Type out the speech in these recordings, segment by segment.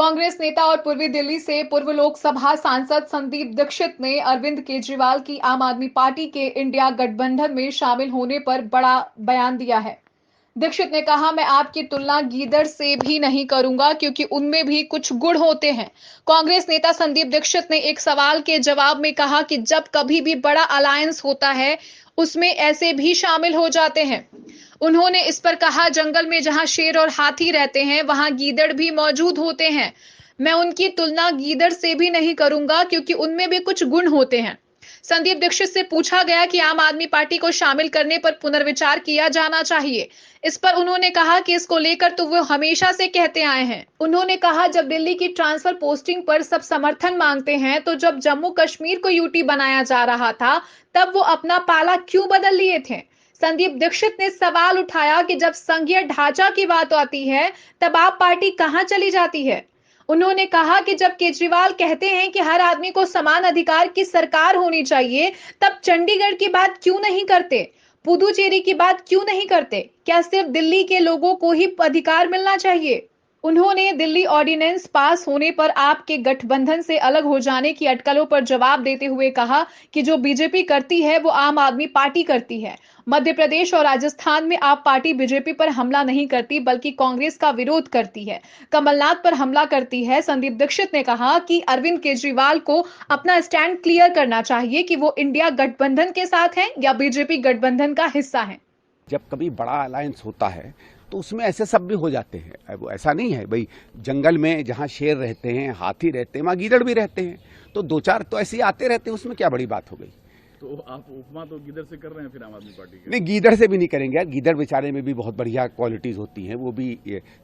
कांग्रेस नेता और पूर्वी दिल्ली से पूर्व लोकसभा सांसद संदीप दीक्षित ने अरविंद केजरीवाल की आम आदमी पार्टी के इंडिया गठबंधन में शामिल होने पर बड़ा बयान दिया है। दीक्षित ने कहा, मैं आपकी तुलना गीदड़ से भी नहीं करूंगा क्योंकि उनमें भी कुछ गुण होते हैं। कांग्रेस नेता संदीप दीक्षित ने एक सवाल के जवाब में कहा कि जब कभी भी बड़ा अलायंस होता है उसमें ऐसे भी शामिल हो जाते हैं। उन्होंने इस पर कहा, जंगल में जहां शेर और हाथी रहते हैं वहां गीदड़ भी मौजूद होते हैं। मैं उनकी तुलना गीदड़ से भी नहीं करूंगा क्योंकि उनमें भी कुछ गुण होते हैं। संदीप दीक्षित से पूछा गया कि आम आदमी पार्टी को शामिल करने पर पुनर्विचार किया जाना चाहिए। इस पर उन्होंने कहा कि इसको लेकर तो वो हमेशा से कहते आए हैं। उन्होंने कहा, जब दिल्ली की ट्रांसफर पोस्टिंग पर सब समर्थन मांगते हैं तो जब जम्मू कश्मीर को यूटी बनाया जा रहा था तब वो अपना पाला क्यों बदल लिए थे। संदीप दीक्षित ने सवाल उठाया कि जब संघीय ढांचा की बात आती है तब आप पार्टी कहां चली जाती है। उन्होंने कहा कि जब केजरीवाल कहते हैं कि हर आदमी को समान अधिकार की सरकार होनी चाहिए, तब चंडीगढ़ की बात क्यों नहीं करते, पुदुचेरी की बात क्यों नहीं करते? क्या सिर्फ दिल्ली के लोगों को ही अधिकार मिलना चाहिए? उन्होंने दिल्ली ऑर्डिनेंस पास होने पर आपके गठबंधन से अलग हो जाने की अटकलों पर जवाब देते हुए कहा कि जो बीजेपी करती है वो आम आदमी पार्टी करती है। मध्य प्रदेश और राजस्थान में आप पार्टी बीजेपी पर हमला नहीं करती बल्कि कांग्रेस का विरोध करती है, कमलनाथ पर हमला करती है। संदीप दीक्षित ने कहा कि अरविंद केजरीवाल को अपना स्टैंड क्लियर करना चाहिए कि वो इंडिया गठबंधन के साथ हैं या बीजेपी गठबंधन का हिस्सा हैं। जब कभी बड़ा अलायंस होता है तो उसमें ऐसे सब भी हो जाते हैं। वो ऐसा नहीं है भाई, जंगल में जहाँ शेर रहते हैं, हाथी रहते हैं, वहाँ गीदड़ भी रहते हैं, तो दो चार तो ऐसे ही आते रहते हैं, उसमें क्या बड़ी बात हो गई। तो आप उपमा तो गीदड़ से कर रहे हैं फिर आम आदमी पार्टी के? नहीं, गीदड़ से भी नहीं करेंगे यार। गीदड़ बेचारे में भी बहुत बढ़िया क्वालिटीज होती हैं, वो भी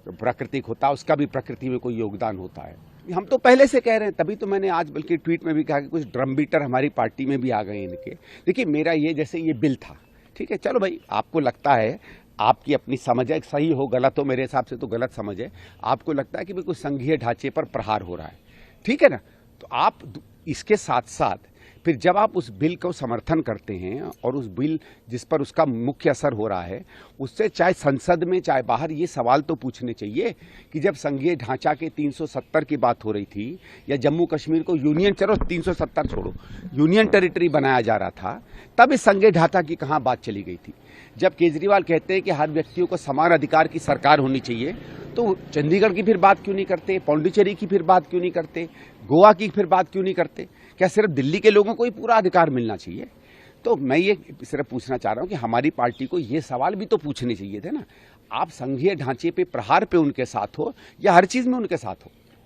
प्राकृतिक होता है, उसका भी प्रकृति में कोई योगदान होता है। हम तो पहले से कह रहे हैं, तभी तो मैंने आज बल्कि ट्वीट में भी कहा कि कुछ ड्रम बीटर हमारी पार्टी में भी आ गए इनके। देखिए, मेरा ये जैसे ये बिल था, ठीक है, चलो भाई, आपको लगता है, आपकी अपनी समझ है, सही हो गलत हो, मेरे हिसाब से तो गलत समझ है। आपको लगता है कि भाई कुछ संघीय ढांचे पर प्रहार हो रहा है, ठीक है ना, तो आप इसके साथ साथ फिर जब आप उस बिल को समर्थन करते हैं और उस बिल जिस पर उसका मुख्य असर हो रहा है उससे चाहे संसद में चाहे बाहर ये सवाल तो पूछने चाहिए कि जब संघीय ढांचा के 370 की बात हो रही थी या जम्मू कश्मीर को यूनियन, चलो 370 छोड़ो, यूनियन टेरिटरी बनाया जा रहा था, तब इस संघीय ढांचा की कहाँ बात चली गई थी। जब केजरीवाल कहते हैं कि हर व्यक्तियों को समान अधिकार की सरकार होनी चाहिए, तो चंडीगढ़ की फिर बात क्यों नहीं करते, पौंडीचेरी की फिर बात क्यों नहीं करते, गोवा की फिर बात क्यों नहीं करते? क्या सिर्फ दिल्ली के लोगों को ही पूरा अधिकार मिलना चाहिए? तो मैं ये सिर्फ पूछना चाह रहा हूं कि हमारी पार्टी को ये सवाल भी तो पूछने चाहिए थे ना। आप संघीय ढांचे पे प्रहार पे उनके साथ हो या हर चीज में उनके साथ हो?